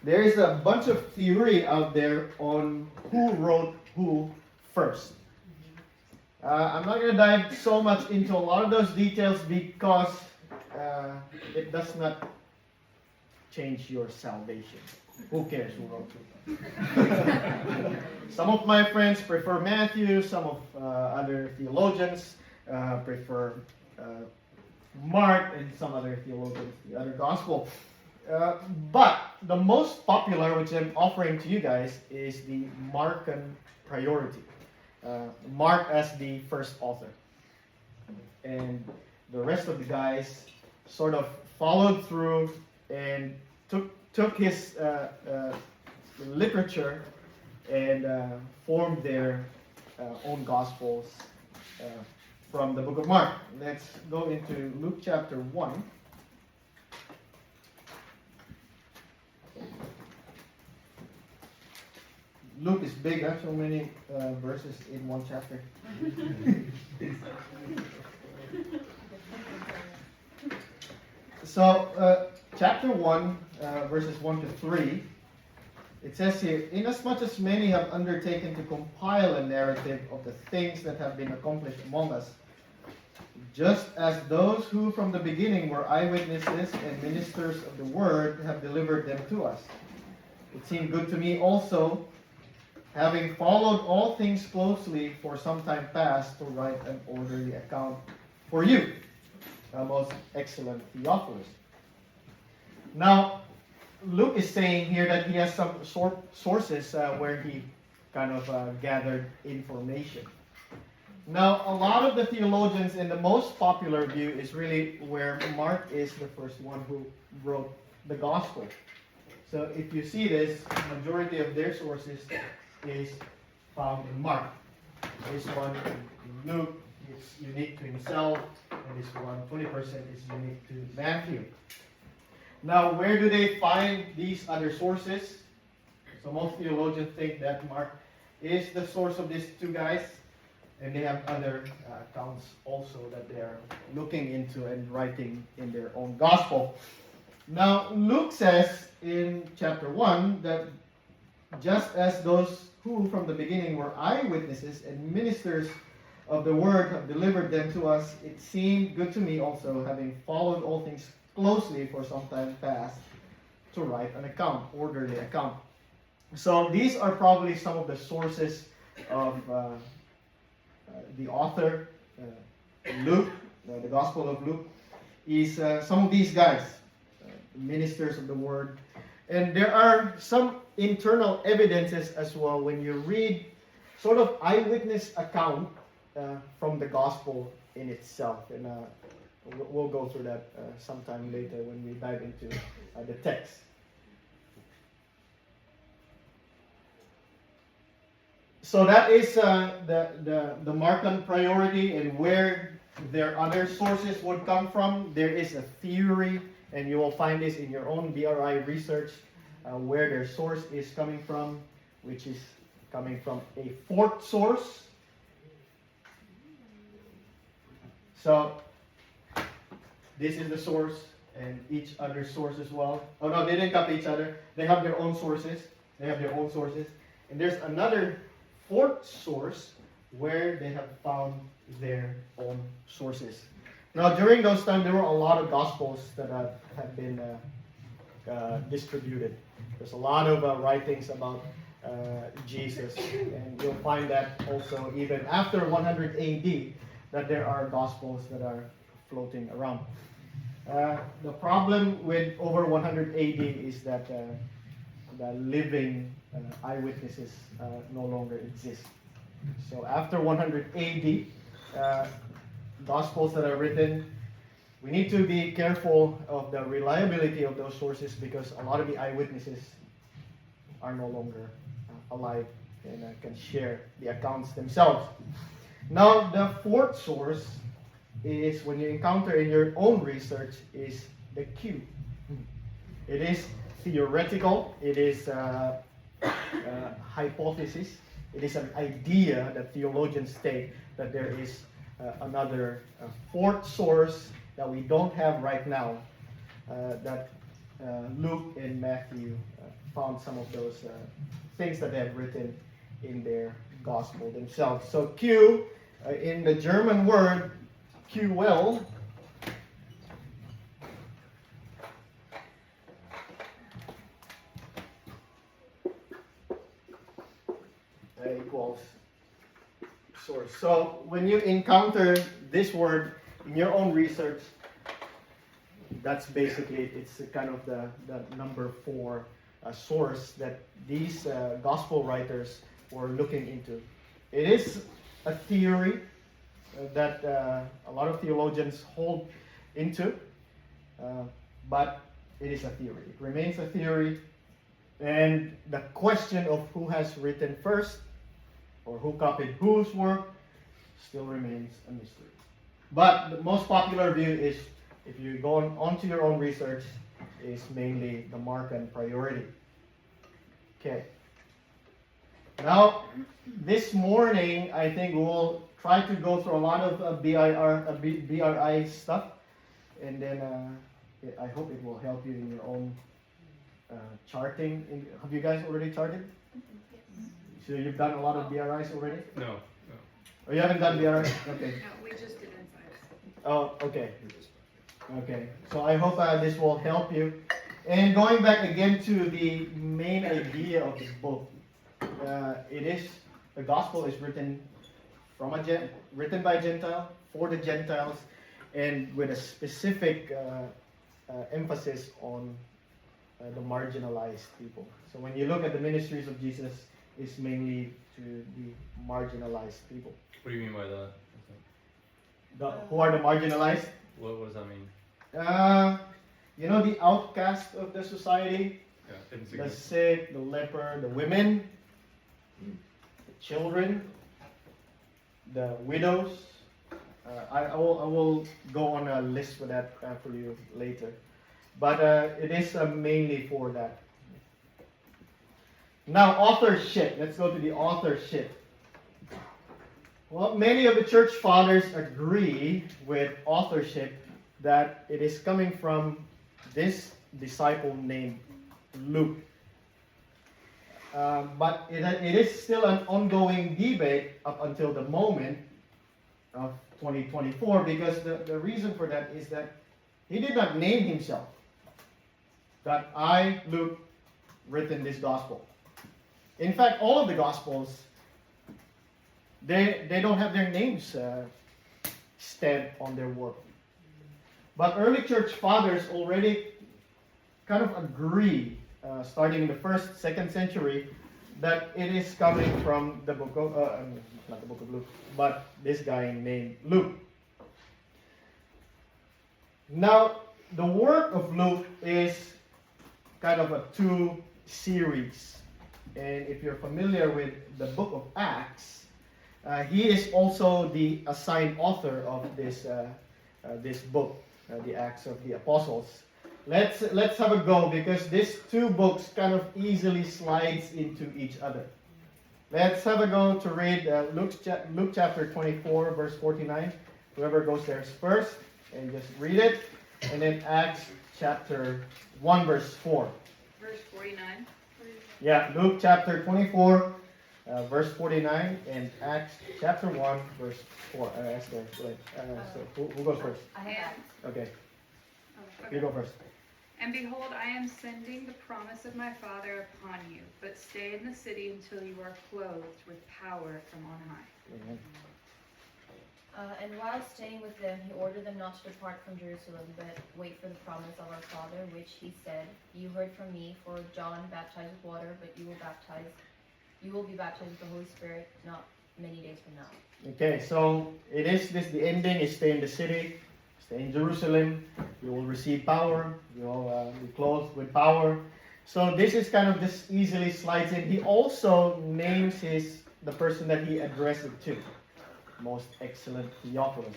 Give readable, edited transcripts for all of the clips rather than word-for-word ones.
there is a bunch of theory out there on who wrote who first. I'm not going to dive so much into a lot of those details because it does not change your salvation. Who cares who wrote who? Some of my friends prefer Matthew, some of other theologians prefer Mark, and some other theologians the other gospel. But the most popular, which I'm offering to you guys, is the Markan priority. Mark as the first author. And the rest of the guys sort of followed through and took his literature and formed their own gospels from the book of Mark. Let's go into Luke chapter 1. Luke is big, huh? So many verses in one chapter. So, chapter 1, verses 1 to 3, it says here, "Inasmuch as many have undertaken to compile a narrative of the things that have been accomplished among us, just as those who from the beginning were eyewitnesses and ministers of the word have delivered them to us, it seemed good to me also, having followed all things closely for some time past, to write an orderly account for you, most excellent Theophilus." Now, Luke is saying here that he has some sources where he kind of gathered information. Now, a lot of the theologians, and the most popular view is really where Mark is the first one who wrote the gospel. So if you see this, majority of their sources is found in Mark. This one in Luke is unique to himself, and this one, 20%, is unique to Matthew. Now, where do they find these other sources? So most theologians think that Mark is the source of these two guys, and they have other accounts also that they are looking into and writing in their own gospel. Now, Luke says in chapter 1 that just as those who from the beginning were eyewitnesses and ministers of the word have delivered them to us, it seemed good to me also, having followed all things closely for some time past, to write an account, orderly account. So these are probably some of the sources of the author, Luke, the Gospel of Luke, is some of these guys, ministers of the word. And there are some internal evidences as well when you read sort of eyewitness account from the gospel in itself. And we'll go through that sometime later when we dive into the text. So that is the Markan priority, and where their other sources would come from. There is a theory, and you will find this in your own BRI research, where their source is coming from, which is coming from a fourth source. So this is the source, and each other source as well. Oh no, they didn't copy each other. They have their own sources. And there's another fourth source where they have found their own sources. Now, during those times, there were a lot of gospels that have been distributed. There's a lot of writings about Jesus, and you'll find that also even after 100 AD, that there are gospels that are floating around. The problem with over 100 AD is that the living eyewitnesses no longer exist. So after 100 AD, gospels that are written, we need to be careful of the reliability of those sources, because a lot of the eyewitnesses are no longer alive and can share the accounts themselves. Now, the fourth source is, when you encounter in your own research, is the Q. It is theoretical. It is hypothesis. It is an idea that theologians state that there is another fourth source that we don't have right now, that Luke and Matthew found some of those things that they have written in their gospel themselves. So Q, in the German word QL, equals source. So when you encounter this word in your own research, that's basically, it's kind of the number 4 source that these gospel writers were looking into. It is a theory that a lot of theologians hold into, but it is a theory. It remains a theory, and the question of who has written first or who copied whose work still remains a mystery. But the most popular view is, if you go on to your own research, is mainly the Markan priority. Okay. Now, this morning, I think we'll try to go through a lot of BRI stuff, and then I hope it will help you in your own charting. Have you guys already charted? Yes. So you've done a lot of BRIs already? No. Oh, you haven't done BRIs? Okay. No, we just did insights. Oh, okay. Okay. So I hope this will help you. And going back again to the main idea of this book, the gospel is written written by Gentile for the Gentiles, and with a specific emphasis on the marginalized people. So when you look at the ministries of Jesus, it's mainly to the marginalized people. What do you mean by that? Who are the marginalized? What does that mean? The outcasts of the society, Yeah, the sick, the leper, the women, the children, the widows. I will go on a list for that for you later. But it is mainly for that. Now, authorship. Let's go to the authorship. Well, many of the church fathers agree with authorship, that it is coming from this disciple named Luke. But it is still an ongoing debate up until the moment of 2024, because the reason for that is that he did not name himself, that I, Luke, written this gospel. In fact, all of the gospels, they don't have their names stamped on their work. But early church fathers already kind of agree, starting in the 1st, 2nd century, that it is coming from the book of, not the book of Luke, but this guy named Luke. Now, the work of Luke is kind of a 2 series. And if you're familiar with the book of Acts, he is also the assigned author of this book, the Acts of the Apostles. Let's have a go, because these 2 books kind of easily slides into each other. Let's have a go to read Luke chapter 24, verse 49. Whoever goes there first, and just read it. And then Acts chapter 1, verse 4. Verse 49. Yeah, Luke chapter 24, verse 49, and Acts chapter 1, verse 4. So who goes first? I am. Okay, Okay. you go first. And behold, I am sending the promise of my Father upon you, but stay in the city until you are clothed with power from on high. Amen. And while staying with them, he ordered them not to depart from Jerusalem, but wait for the promise of our Father, which he said, "You heard from me, for John baptized with water, but you will be baptized with the Holy Spirit not many days from now." Okay, so it is the ending is stay in the city, stay in Jerusalem, you will receive power, you will be clothed with power. So this is kind of, this easily slides in. He also names the person that he addressed it to. Most excellent Theophilus.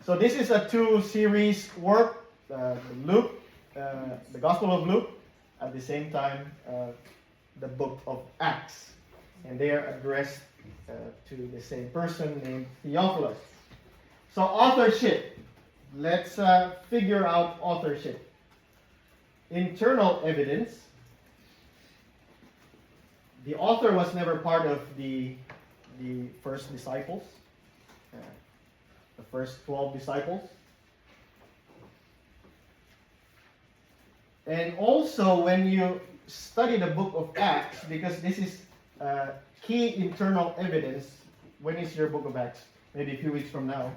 So this is a 2 series work, Luke, the Gospel of Luke, at the same time the book of Acts, and they are addressed to the same person named Theophilus. So authorship, let's figure out authorship. Internal evidence The author was never part of the first disciples, the first 12 disciples. And also, when you study the book of Acts, because this is key internal evidence. When is your book of Acts? Maybe a few weeks from now.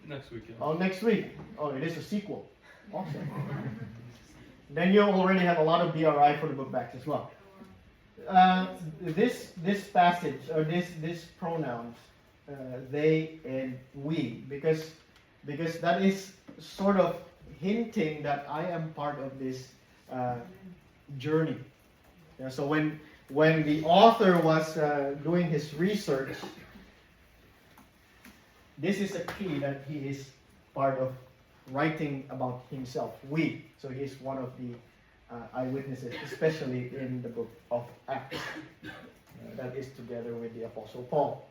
Next weekend. Oh, next week. Oh, it is a sequel. Awesome. Then you already have a lot of BRI for the book of Acts as well. This passage, or this pronouns, they and we, because that is sort of hinting that I am part of this journey. Yeah, so when the author was doing his research, this is a key that he is part of writing about himself. We. So he is one of the eyewitnesses, especially in the book of Acts. That is together with the Apostle Paul.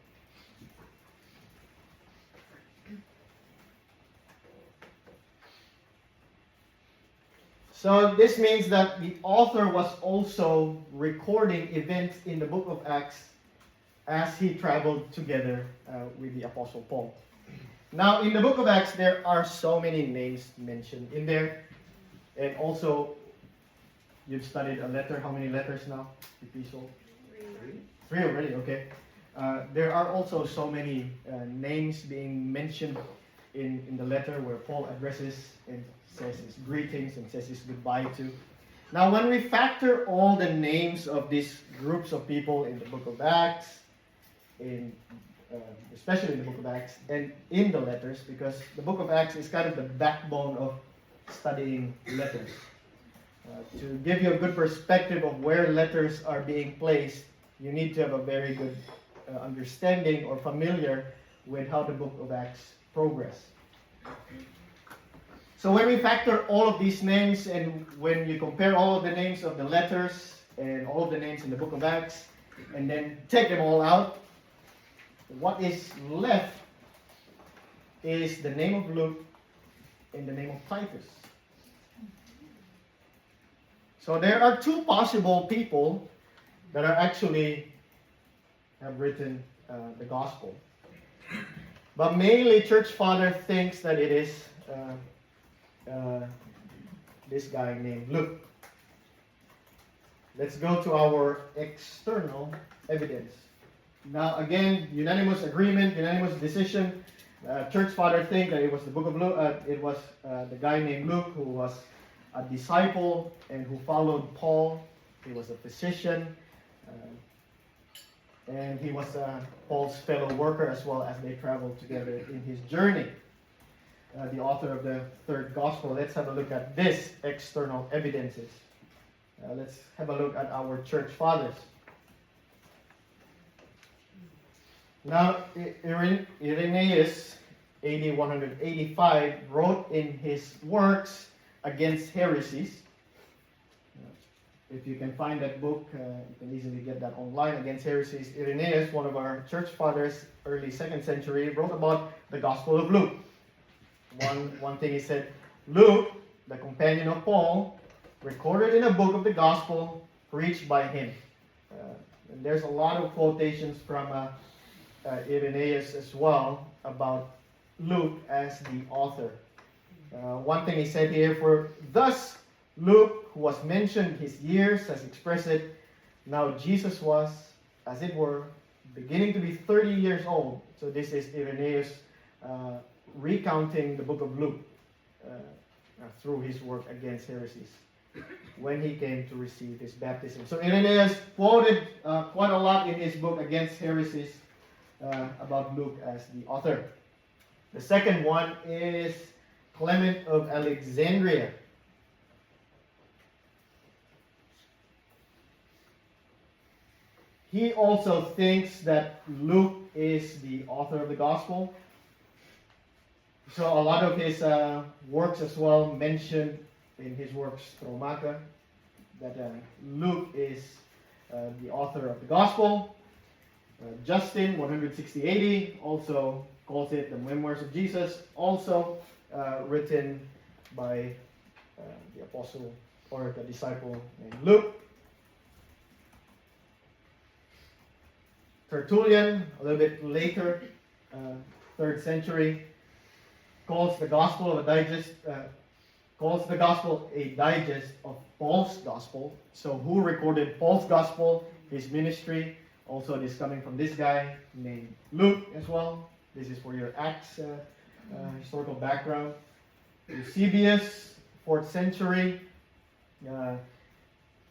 So this means that the author was also recording events in the book of Acts as he traveled together with the Apostle Paul. Now, in the book of Acts, there are so many names mentioned in there. And also, you've studied a letter. How many letters now? Epistle? Three already, okay. There are also so many names being mentioned in the letter where Paul addresses and says his greetings and says his goodbye to. Now, when we factor all the names of these groups of people in the book of Acts, especially in the book of Acts, and in the letters, because the book of Acts is kind of the backbone of studying letters. To give you a good perspective of where letters are being placed, you need to have a very good understanding or familiar with how the book of Acts progress. So when we factor all of these names, and when you compare all of the names of the letters and all of the names in the book of Acts, and then take them all out, what is left is the name of Luke and the name of Titus. So there are two possible people that are actually have written the gospel. But mainly church father thinks that it is this guy named Luke. Let's go to our external evidence. Now again, unanimous agreement, unanimous decision. Church father think that it was the book of Luke. It was the guy named Luke who was a disciple and who followed Paul. He was a physician, and he was Paul's fellow worker as well as they traveled together in his journey. The author of the third gospel. Let's have a look at this external evidences. Let's have a look at our church fathers. Now, Irenaeus, AD 185, wrote in his works against heresies. If you can find that book, you can easily get that online, Against Heresies. Irenaeus, one of our church fathers, early 2nd century, wrote about the Gospel of Luke. One thing he said, Luke, the companion of Paul, recorded in a book of the Gospel preached by him. And there's a lot of quotations from Irenaeus as well about Luke as the author. One thing he said here, for thus Luke, who was mentioned his years, has expressed it. Now Jesus was, as it were, beginning to be 30 years old. So this is Irenaeus recounting the book of Luke through his work against heresies when he came to receive his baptism. So Irenaeus quoted quite a lot in his book Against Heresies about Luke as the author. The second one is Clement of Alexandria. He also thinks that Luke is the author of the gospel. So a lot of his works as well mentioned in his works Tromata that Luke is the author of the gospel. Justin, 160 AD, also calls it the Memoirs of Jesus, also written by the apostle or the disciple named Luke. Tertullian, a little bit later, 3rd century, calls the gospel a digest of Paul's gospel. So who recorded Paul's gospel, his ministry? Also, this coming from this guy named Luke as well. This is for your Acts historical background. Eusebius, 4th century,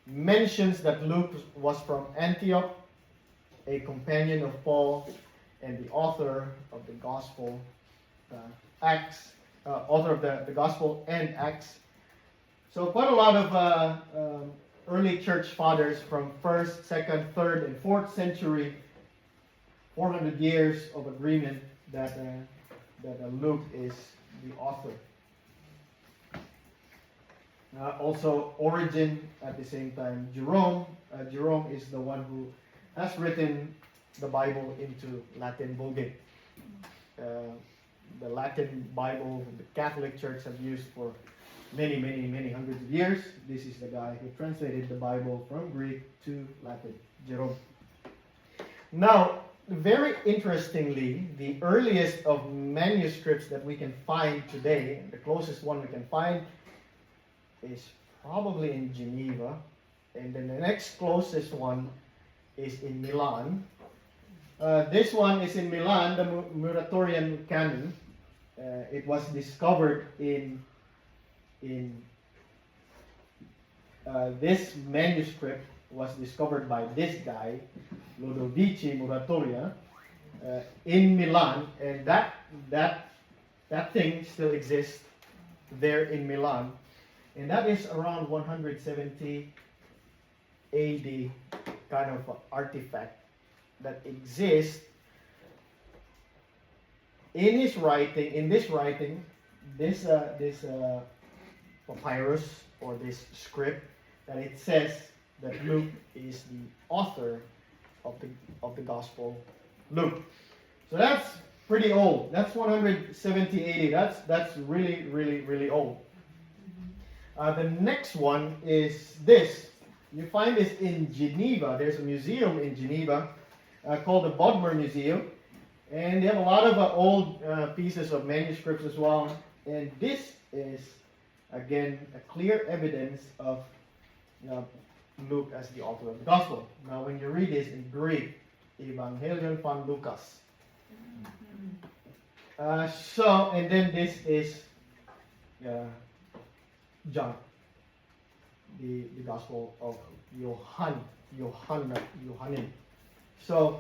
mentions that Luke was from Antioch, a companion of Paul, and the author of the Gospel, author of the Gospel and Acts. So quite a lot of early church fathers from 1st, 2nd, 3rd, and 4th century, 400 years of agreement that Luke is the author. Also, Origen at the same time. Jerome is the one who has written the Bible into Latin Vulgate. The Latin Bible the Catholic Church have used for many hundreds of years. This is the guy who translated the Bible from Greek to Latin, Jerome. Now, very interestingly, the earliest of manuscripts that we can find today, the closest one we can find, is probably in Geneva, and then the next closest one is in Milan. This one is in Milan, the Muratorian canon. It was discovered in this manuscript was discovered by this guy, Lodovici Muratoria, in Milan, and that thing still exists there in Milan. And that is around 170 AD kind of artifact that exists in this writing, this papyrus or this script, that it says that Luke is the author of the Gospel Luke. So that's pretty old. That's 170 AD. That's really old. The next one is this. You find this in Geneva. There's a museum in Geneva called the Bodmer Museum. And they have a lot of old pieces of manuscripts as well. And this is, again, a clear evidence of Luke as the author of the Gospel. Now, when you read this in Greek, Evangelion von Lucas. And then this is John, the Gospel of Yohanan. So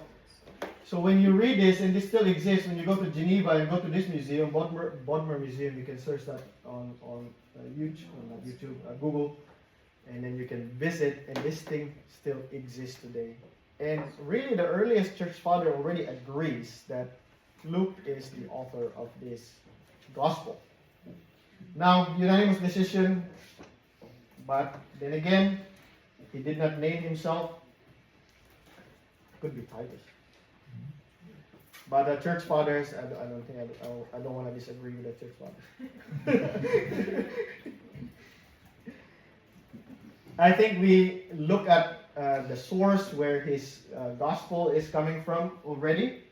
when you read this, and this still exists, when you go to Geneva and go to this museum, Bodmer Museum, you can search that on YouTube, Google, and then you can visit, and this thing still exists today. And really, the earliest church father already agrees that Luke is the author of this gospel. Now, unanimous decision, but then again, he did not name himself. Could be Titus. But the church fathers, I don't want to disagree with the church fathers. I think we look at the source where his gospel is coming from already.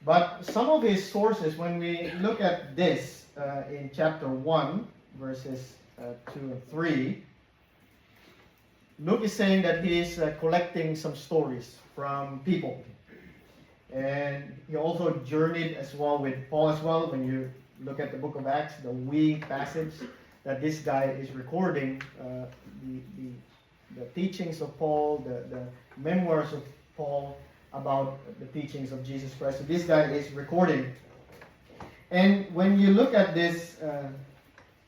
But some of his sources, when we look at this in chapter 1, verses 2 and 3, Luke is saying that he is collecting some stories from people. And he also journeyed as well with Paul as well. When you look at the book of Acts, the we passage, that this guy is recording the teachings of Paul, the memoirs of Paul about the teachings of Jesus Christ. So this guy is recording. And when you look at this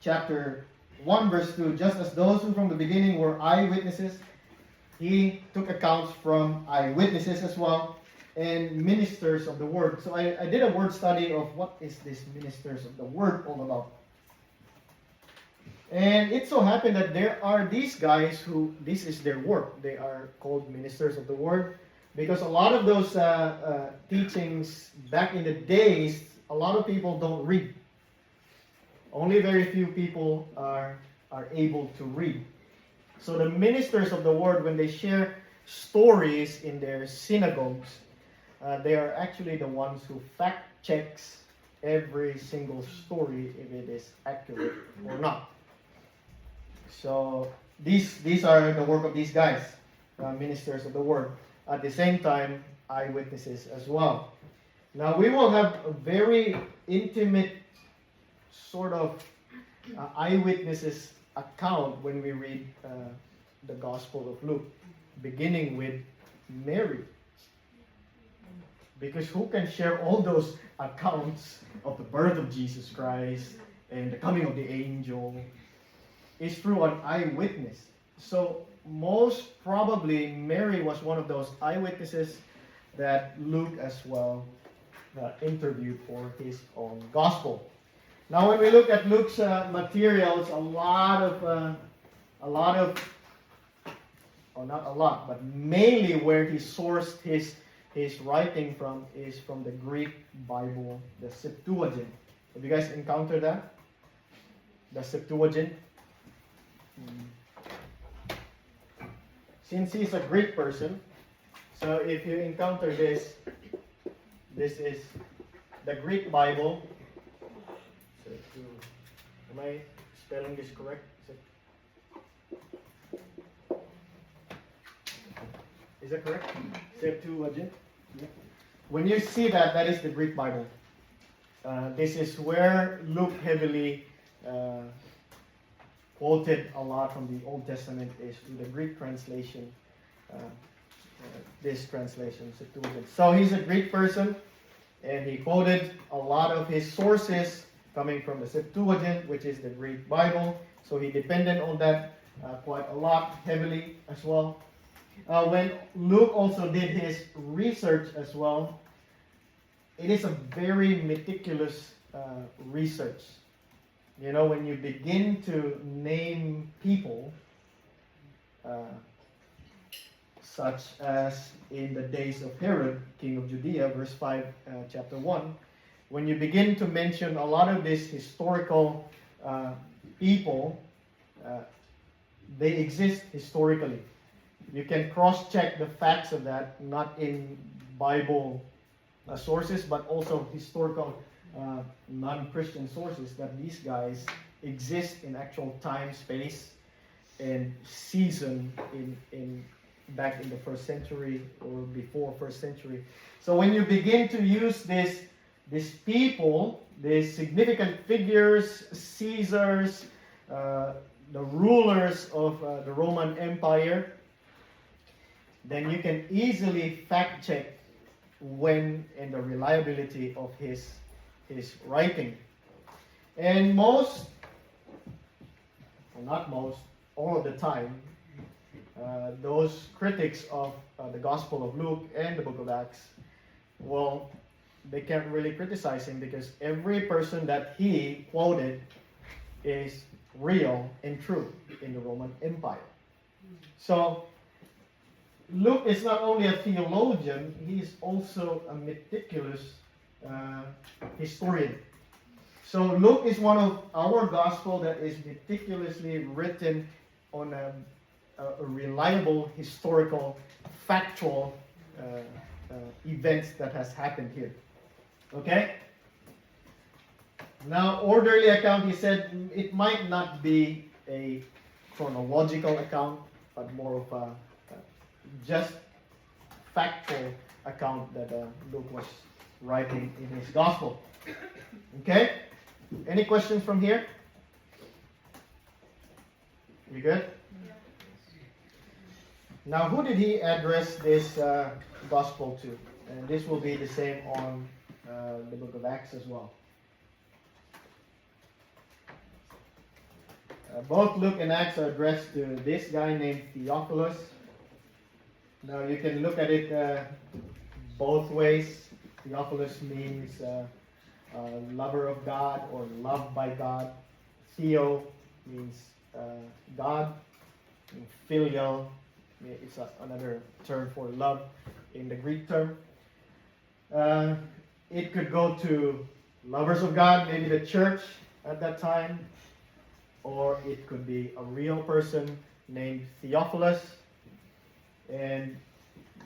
chapter 1 verse 2, just as those who from the beginning were eyewitnesses, he took accounts from eyewitnesses as well, and ministers of the word. So I did a word study of what is this ministers of the word all about. And it so happened that there are these guys who, this is their work. They are called ministers of the word, because a lot of those teachings back in the days, a lot of people don't read. Only very few people are able to read. So the ministers of the word, when they share stories in their synagogues, they are actually the ones who fact checks every single story if it is accurate or not. So these are the work of these guys, ministers of the word. At the same time, eyewitnesses as well. Now we will have a very intimate sort of eyewitnesses account when we read the Gospel of Luke, beginning with Mary. Because who can share all those accounts of the birth of Jesus Christ and the coming of the angel is through an eyewitness. So most probably Mary was one of those eyewitnesses that Luke as well interviewed for his own gospel. Now when we look at Luke's materials, not a lot, but mainly where he sourced his writing from is from the Greek Bible, the Septuagint. Have you guys encountered that? The Septuagint? Since he's a Greek person, so if you encounter this is the Greek Bible. Am I spelling this correct? Is that correct? Septuagint. Yeah. When you see that, that is the Greek Bible. This is where Luke heavily quoted a lot from the Old Testament is through the Greek translation. This translation, Septuagint. So he's a Greek person, and he quoted a lot of his sources coming from the Septuagint, which is the Greek Bible. So he depended on that quite a lot, heavily as well. When Luke also did his research as well, it is a very meticulous research. You know, when you begin to name people, such as in the days of Herod, king of Judea, verse 5, chapter 1, when you begin to mention a lot of these historical people, they exist historically. You can cross-check the facts of that, not in Bible sources, but also historical non-Christian sources, that these guys exist in actual time, space, and season in back in the first century or before first century. So when you begin to use these people, these significant figures, Caesars, the rulers of the Roman Empire, then you can easily fact check when and the reliability of his writing. And all of the time, those critics of the Gospel of Luke and the Book of Acts, well, they can't really criticize him because every person that he quoted is real and true in the Roman Empire. So Luke is not only a theologian, he is also a meticulous historian. So Luke is one of our gospel that is meticulously written on a reliable, historical, factual events that has happened here. Okay? Now, orderly account, he said, it might not be a chronological account, but more of a just factual account that Luke was writing in his gospel. Okay? Any questions from here? You good? Yeah. Now, who did he address this gospel to? And this will be the same on the book of Acts as well. Both Luke and Acts are addressed to this guy named Theophilus. Now, you can look at it both ways. Theophilus means lover of God or loved by God. Theo means God. And filial is another term for love in the Greek term. It could go to lovers of God, maybe the church at that time, or it could be a real person named Theophilus. And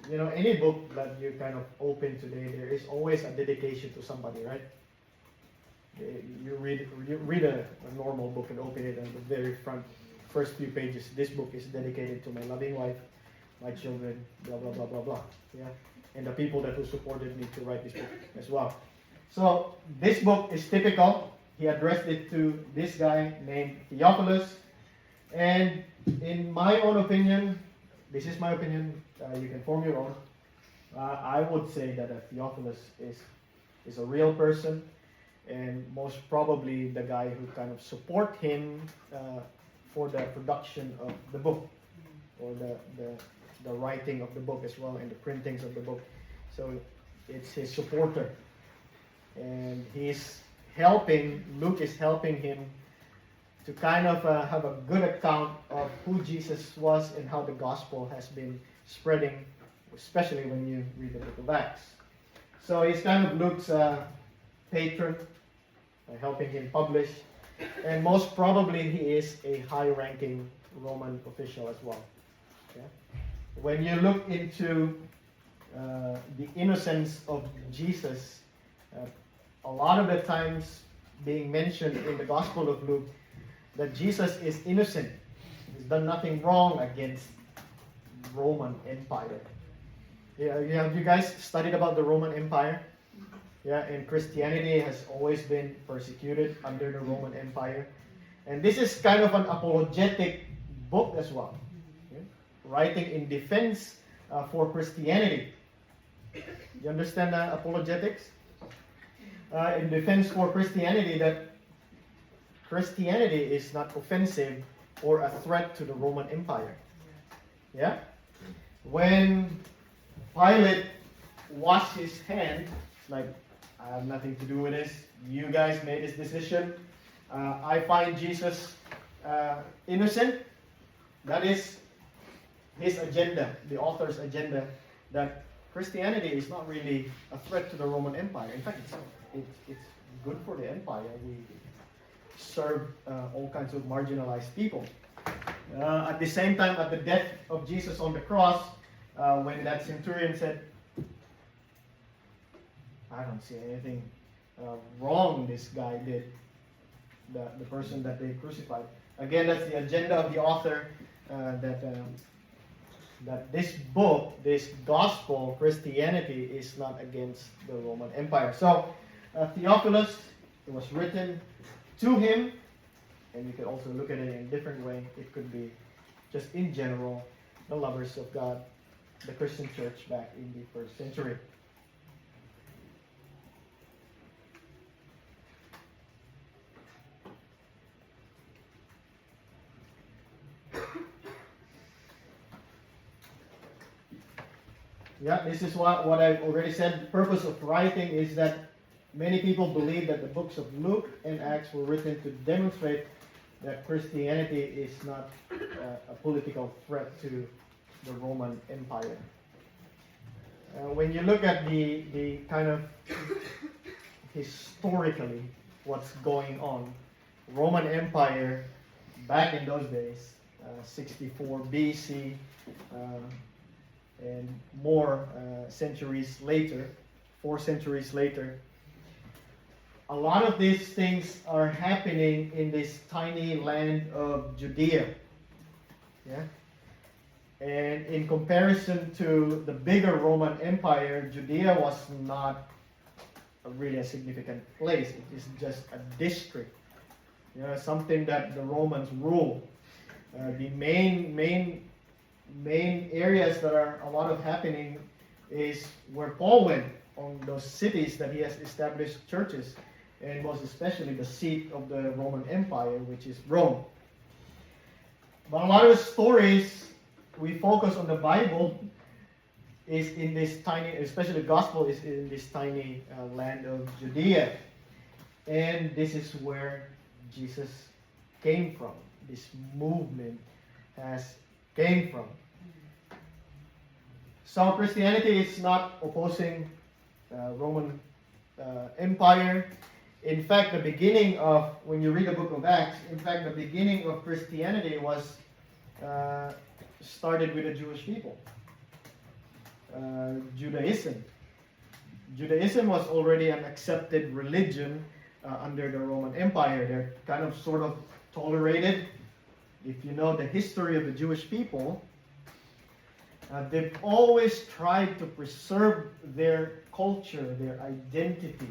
any book that you kind of open today, there is always a dedication to somebody, right? You read a normal book and open it, and the very first few pages, this book is dedicated to my loving wife, my children, blah blah blah blah blah. Yeah, and the people who supported me to write this book as well. So this book is typical. He addressed it to this guy named Theophilus, and in my own opinion, this is my opinion. You can form your own. I would say that Theophilus is a real person, and most probably the guy who kind of support him for the production of the book, or the writing of the book as well, and the printings of the book. So it's his supporter, and Luke is helping him to kind of have a good account of who Jesus was and how the gospel has been spreading, especially when you read the book of Acts. So he's kind of Luke's patron, helping him publish, and most probably he is a high-ranking Roman official as well. Okay? When you look into the innocence of Jesus, a lot of the times being mentioned in the Gospel of Luke, that Jesus is innocent. He's done nothing wrong against Roman Empire. Yeah, have you guys studied about the Roman Empire? Yeah, and Christianity has always been persecuted under the Roman Empire. And this is kind of an apologetic book as well. Okay? Writing in defense for Christianity. You understand apologetics? In defense for Christianity, that Christianity is not offensive or a threat to the Roman Empire. Yeah? When Pilate washed his hand, like, I have nothing to do with this. You guys made this decision. I find Jesus innocent. That is his agenda, the author's agenda, that Christianity is not really a threat to the Roman Empire. In fact, it's good for the empire. We serve all kinds of marginalized people. At the same time, at the death of Jesus on the cross, when that centurion said, I don't see anything wrong this guy did, the person that they crucified. Again, that's the agenda of the author, that this book, this gospel, Christianity, is not against the Roman Empire. So, Theophilus, it was written to him, and you could also look at it in a different way. It could be just in general, the lovers of God, the Christian church back in the 1st century. Yeah, this is what I've already said. The purpose of writing is that many people believe that the books of Luke and Acts were written to demonstrate that Christianity is not a political threat to the Roman Empire. When you look at the kind of historically what's going on, Roman Empire back in those days, 64 BC, and more centuries later, 4 centuries later, a lot of these things are happening in this tiny land of Judea. Yeah? And in comparison to the bigger Roman Empire, Judea was not really a significant place. It is just a district. Something that the Romans rule. The main areas that are a lot of happening is where Paul went, on those cities that he has established churches, and most especially the seat of the Roman Empire, which is Rome. But a lot of the stories we focus on the Bible is in this tiny, especially the gospel is in this tiny land of Judea. And this is where Jesus came from. This movement came from. So Christianity is not opposing Roman Empire. In fact, the beginning of, when you read the book of Acts, in fact, the beginning of Christianity was started with the Jewish people. Judaism. Judaism was already an accepted religion under the Roman Empire. They're kind of sort of tolerated. If you know the history of the Jewish people, they've always tried to preserve their culture, their identity.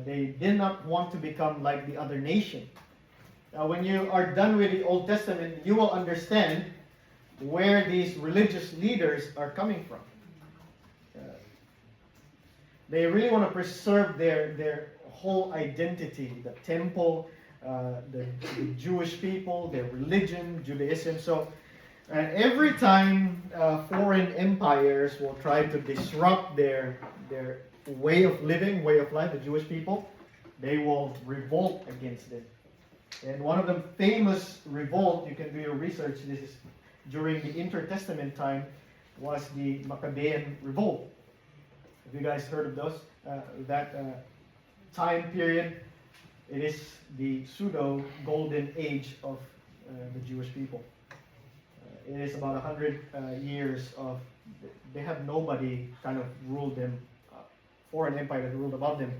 They did not want to become like the other nation. Now, when you are done with the Old Testament, you will understand where these religious leaders are coming from. They really want to preserve their whole identity, the temple, the Jewish people, their religion, Judaism. So, and every time foreign empires will try to disrupt their way of living, way of life, the Jewish people, they will revolt against them. And one of the famous revolt, you can do your research, this is during the Intertestament time, was the Maccabean revolt. Have you guys heard of those? That time period, it is the pseudo golden age of the Jewish people. It is about 100 years of, they have nobody kind of ruled them, foreign empire that ruled above them.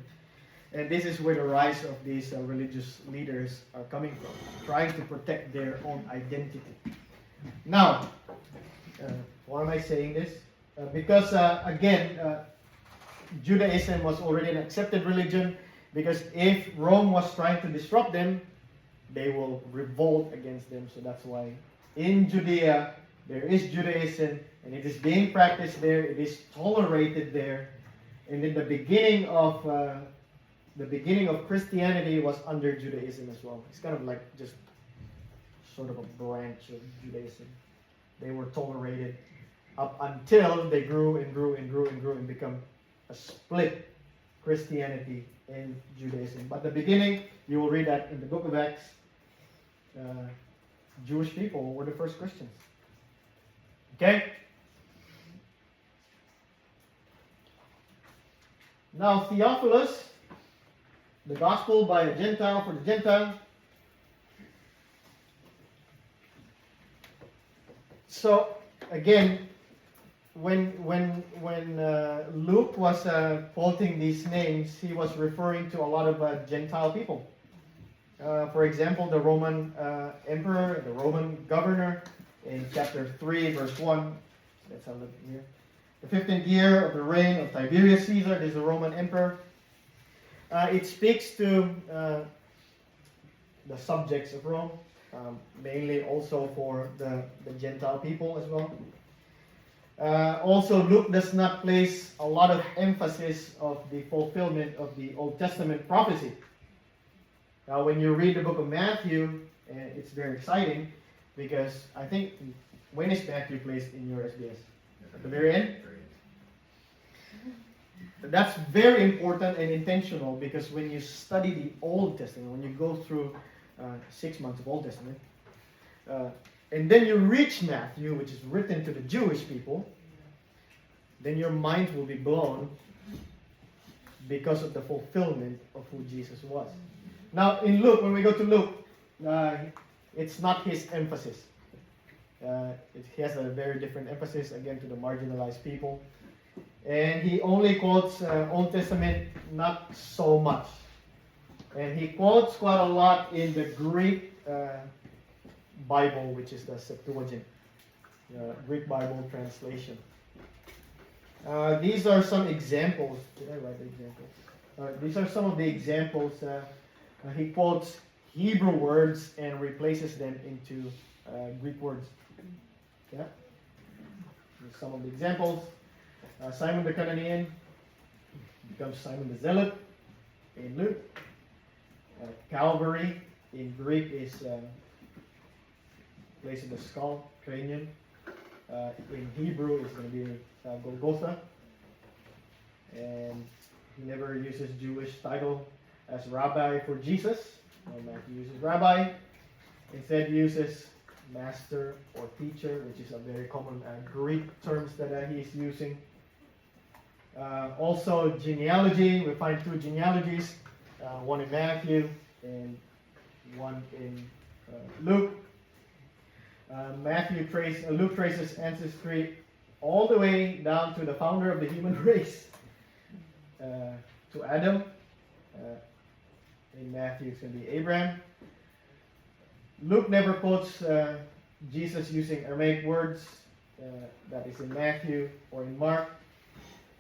And this is where the rise of these religious leaders are coming from, trying to protect their own identity. Now, why am I saying this? Because again, Judaism was already an accepted religion, because if Rome was trying to disrupt them, they will revolt against them. So that's why in Judea there is Judaism, and it is being practiced there, it is tolerated there. And in the beginning of Christianity was under Judaism as well. It's kind of like just sort of a branch of Judaism. They were tolerated up until they grew and become a split Christianity and Judaism. But the beginning, you will read that in the book of Acts, Jewish people were the first Christians. Okay? Now, Theophilus, the gospel by a Gentile for the Gentile. So, again, when Luke was quoting these names, he was referring to a lot of Gentile people. For example, the Roman emperor, the Roman governor, in chapter 3, verse 1. Let's have a look here. The 15th year of the reign of Tiberius Caesar, this is the Roman emperor. It speaks to the subjects of Rome, mainly also for the Gentile people as well. Also, Luke does not place a lot of emphasis of the fulfillment of the Old Testament prophecy. Now, when you read the book of Matthew, it's very exciting, because I think, when is Matthew placed in your SBS? At the very end? That's very important and intentional, because when you study the Old Testament, when you go through 6 months of Old Testament, and then you reach Matthew, which is written to the Jewish people, then your mind will be blown because of the fulfillment of who Jesus was. Now, in Luke, when we go to Luke, it's not his emphasis. He has a very different emphasis, again, to the marginalized people. And he only quotes Old Testament not so much. And he quotes quite a lot in the Greek Bible, which is the Septuagint, Greek Bible translation. These are some examples. Did I write the examples? These are some of the examples. He quotes Hebrew words and replaces them into Greek words. Yeah. Here's some of the examples. Simon the Canaanian becomes Simon the Zealot in Luke. Calvary in Greek is place of the skull, cranium. In Hebrew, it's going to be Golgotha. And he never uses Jewish title as rabbi for Jesus. Matthew uses rabbi. Instead, he uses master or teacher, which is a very common Greek terms that he is using. Also, genealogy. We find 2 genealogies, one in Matthew and one in Luke. Luke traces ancestry all the way down to the founder of the human race, to Adam. In Matthew, it's going to be Abraham. Luke never quotes Jesus using Aramaic words. That is in Matthew or in Mark.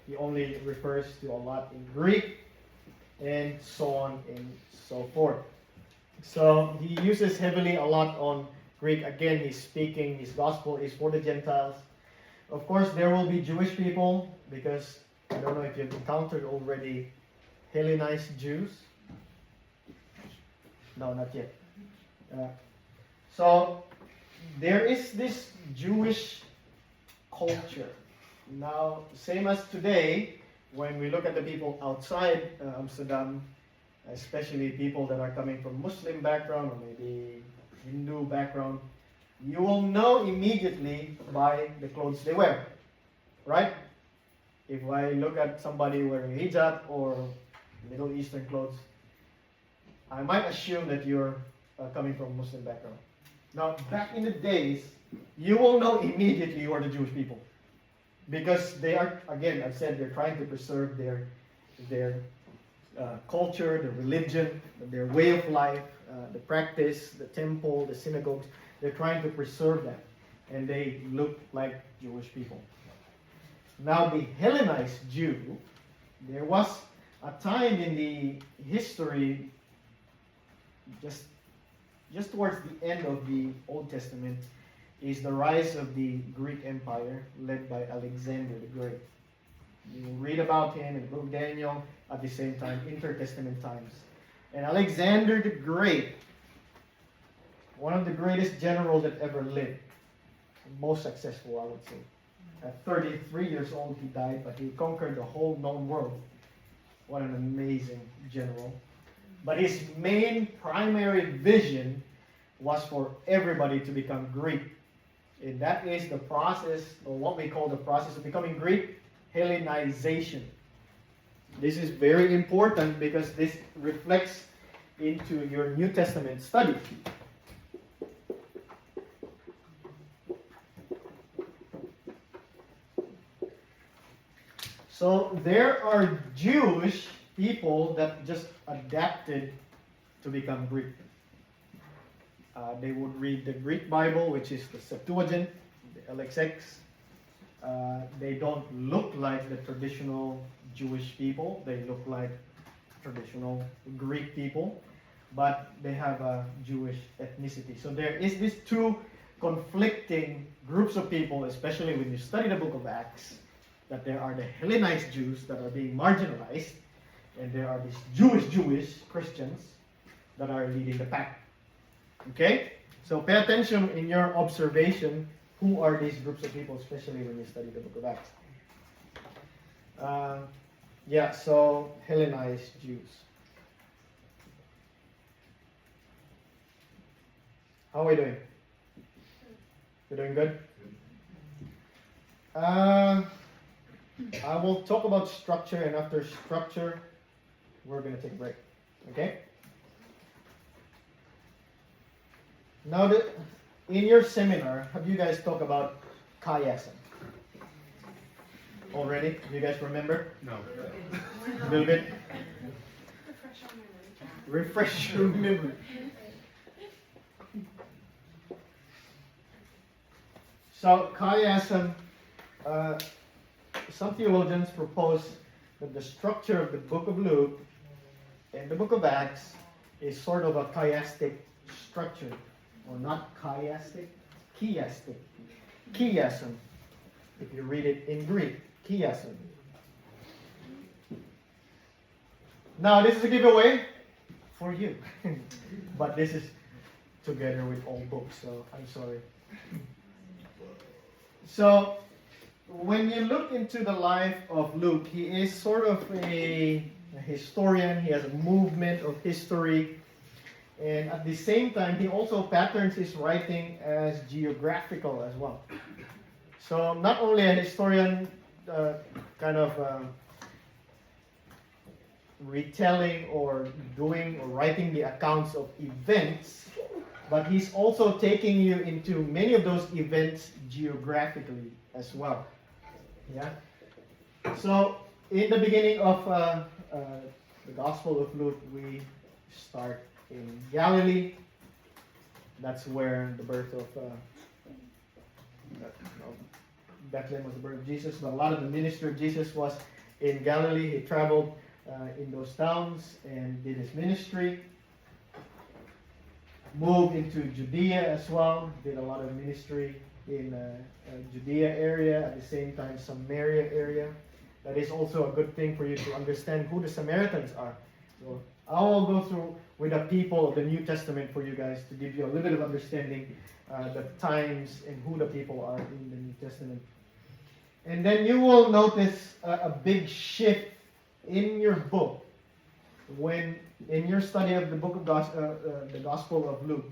He only refers to a lot in Greek, and so on and so forth. So he uses heavily a lot on Greek. Again, he's speaking, his gospel is for the Gentiles. Of course, there will be Jewish people, because I don't know if you've encountered already Hellenized Jews. No, not yet. So there is this Jewish culture. Now, same as today, when we look at the people outside Amsterdam, especially people that are coming from Muslim background or maybe Hindu background, you will know immediately by the clothes they wear, right? If I look at somebody wearing hijab or Middle Eastern clothes, I might assume that you're coming from Muslim background. Now, back in the days, you will know immediately you are the Jewish people. Because they are, again, I've said they're trying to preserve their culture, their religion, their way of life, the practice, the temple, the synagogues. They're trying to preserve that. And they look like Jewish people. Now, the Hellenized Jew, there was a time in the history, just towards the end of the Old Testament, is the rise of the Greek Empire led by Alexander the Great. You will read about him in the book of Daniel, at the same time, intertestament times. And Alexander the Great, one of the greatest generals that ever lived, most successful, I would say. At 33 years old, he died, but he conquered the whole known world. What an amazing general. But his main primary vision was for everybody to become Greek. And that is the process, or what we call the process of becoming Greek, Hellenization. This is very important because this reflects into your New Testament study. So there are Jewish people that just adapted to become Greek. They would read the Greek Bible, which is the Septuagint, the LXX. They don't look like the traditional Jewish people. They look like traditional Greek people, but they have a Jewish ethnicity. So there is these two conflicting groups of people, especially when you study the book of Acts, that there are the Hellenized Jews that are being marginalized, and there are these Jewish Christians that are leading the pack. Okay? So pay attention in your observation, who are these groups of people, especially when you study the book of Acts. So Hellenized Jews. How are we doing? You're doing good? I will talk about structure, and after structure, we're going to take a break. Okay? Now, in your seminar, have you guys talked about chiasm? Already? Do you guys remember? No. A little bit? Refresh your memory. So, chiasm, some theologians propose that the structure of the book of Luke and the book of Acts is sort of a chiastic structure. Or not chiastic, chiastic. Chiasm. If you read it in Greek, chiasm. Now, this is a giveaway for you. But this is together with all books, so I'm sorry. So, when you look into the life of Luke, he is sort of a historian. He has a movement of history. And at the same time, he also patterns his writing as geographical as well. So not only a historian retelling or doing or writing the accounts of events, but he's also taking you into many of those events geographically as well. Yeah. So in the beginning of the Gospel of Luke, we start in Galilee. That's where the birth of Bethlehem was the birth of Jesus. But a lot of the ministry of Jesus was in Galilee. He traveled in those towns and did his ministry. Moved into Judea as well. Did a lot of ministry in Judea area, at the same time Samaria area. That is also a good thing for you to understand who the Samaritans are. So I will go through with the people of the New Testament for you guys to give you a little bit of understanding the times and who the people are in the New Testament. And then you will notice a big shift in your book when in your study of the book of the Gospel of Luke,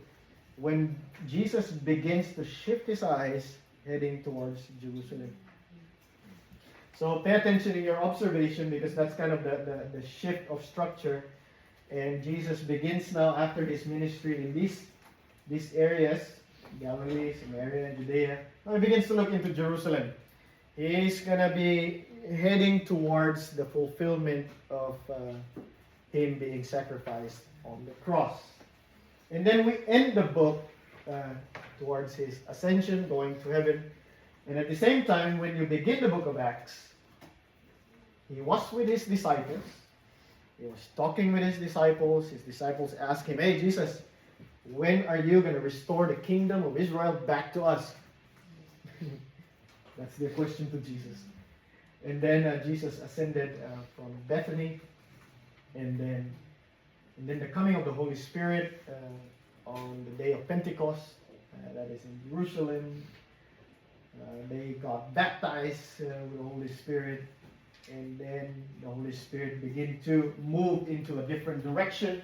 when Jesus begins to shift his eyes heading towards Jerusalem. So pay attention in your observation, because that's kind of the shift of structure. And Jesus begins now after his ministry in these areas, Galilee, Samaria, and Judea. Now he begins to look into Jerusalem. He's going to be heading towards the fulfillment of him being sacrificed on the cross. And then we end the book towards his ascension, going to heaven. And at the same time, when you begin the book of Acts, he was with his disciples. He was talking with his disciples. His disciples asked him, "Hey, Jesus, when are you going to restore the kingdom of Israel back to us?" That's their question to Jesus. And then Jesus ascended from Bethany. And then the coming of the Holy Spirit on the day of Pentecost, that is in Jerusalem. They got baptized with the Holy Spirit. And then the Holy Spirit began to move into a different direction.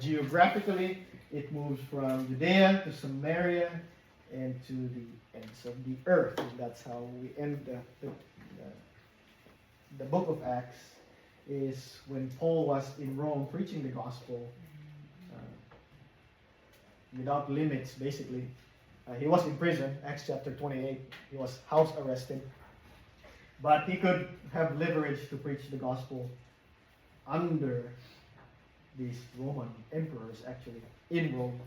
Geographically, it moves from Judea to Samaria and to the ends of the earth. And that's how we end the book of Acts, is when Paul was in Rome preaching the gospel without limits, basically. He was in prison, Acts chapter 28. He was house arrested. But he could have leverage to preach the gospel under these Roman emperors, actually, in Rome.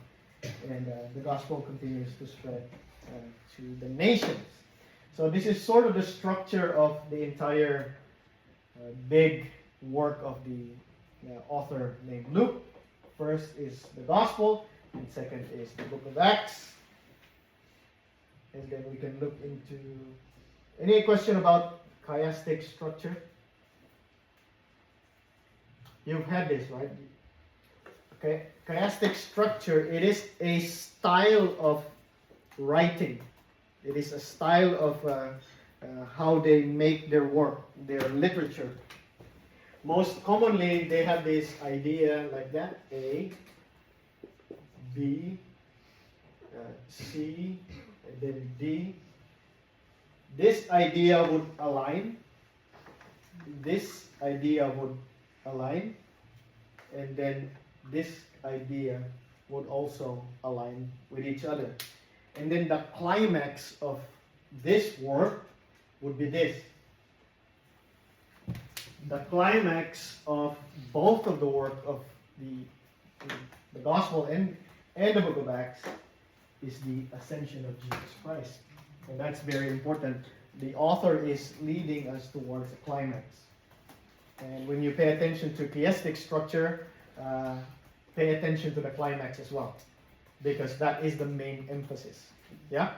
And the gospel continues to spread to the nations. So this is sort of the structure of the entire big work of the author named Luke. First is the gospel, and second is the book of Acts. And then we can look into any question about chiastic structure. You've had this, right? Okay, chiastic structure, it is a style of writing. It is a style of how they make their work, their literature. Most commonly, they have this idea like that: A, B, C, and then D. This idea would align. This idea would align. And then this idea would also align with each other. And then the climax of this work would be this. The climax of both of the work of the gospel and the book of Acts is the ascension of Jesus Christ. And that's very important. The author is leading us towards the climax. And when you pay attention to chiastic structure, pay attention to the climax as well, because that is the main emphasis. Yeah?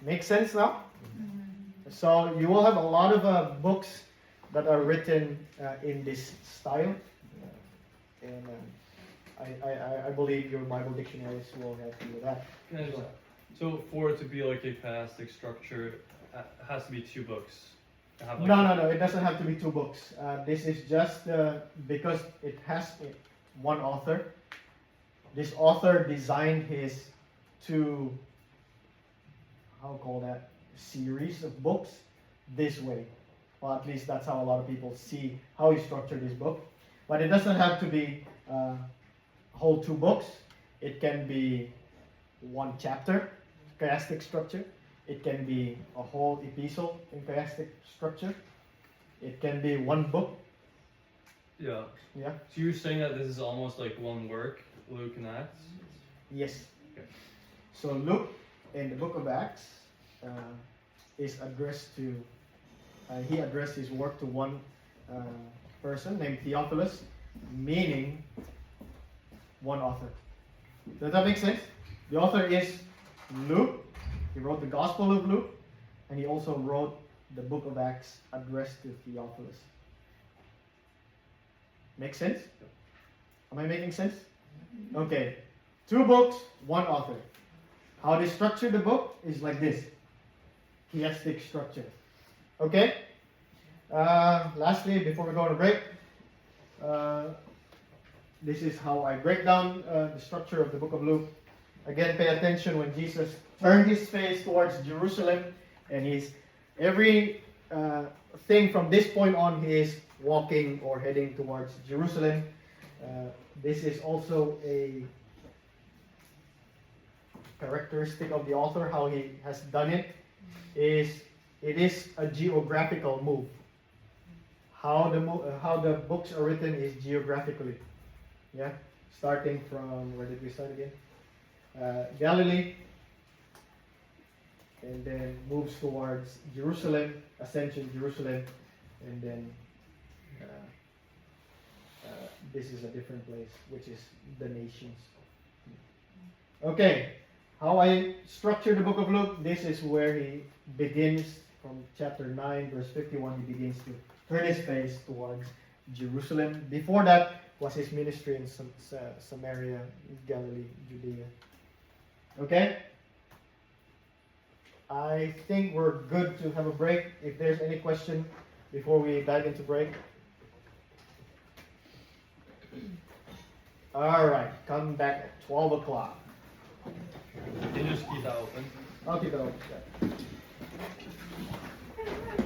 Makes sense now? Mm-hmm. So you will have a lot of books that are written in this style. And I believe your Bible dictionaries will help you with that. So for it to be like a chiastic structure, it has to be two books. No, it doesn't have to be two books. This is just because it has one author. This author designed his two, series of books this way. Well, at least that's how a lot of people see how he structured his book. But it doesn't have to be whole two books. It can be one chapter, chiastic structure. It can be a whole epistle in chiastic structure. It can be one book. Yeah. Yeah. So you're saying that this is almost like one work, Luke and Acts? Yes. Okay. So Luke in the book of Acts is addressed to. He addressed his work to one person named Theophilus, meaning one author. Does that make sense? The author is Luke. He wrote the Gospel of Luke, and he also wrote the book of Acts addressed to Theophilus. Make sense? Am I making sense? Okay. 2 books, 1 author. How they structure the book is like this. Chiastic structure. Okay? Lastly, before we go on a break, this is how I break down the structure of the book of Luke. Again, pay attention when Jesus turned his face towards Jerusalem, and every thing from this point on, he is walking or heading towards Jerusalem. This is also a characteristic of the author, how he has done it. It is a geographical move. How the books are written is geographically. Yeah, starting from, where did we start again? Galilee, and then moves towards Jerusalem, Ascension, Jerusalem, and then this is a different place, which is the nations. Okay, how I structure the book of Luke, this is where he begins from chapter 9, verse 51, he begins to turn his face towards Jerusalem. Before that was his ministry in Samaria, Galilee, Judea. Okay? I think we're good to have a break. If there's any question before we dive into break. Alright, come back at 12 o'clock. Can you just keep that open? I'll keep it open. Yeah.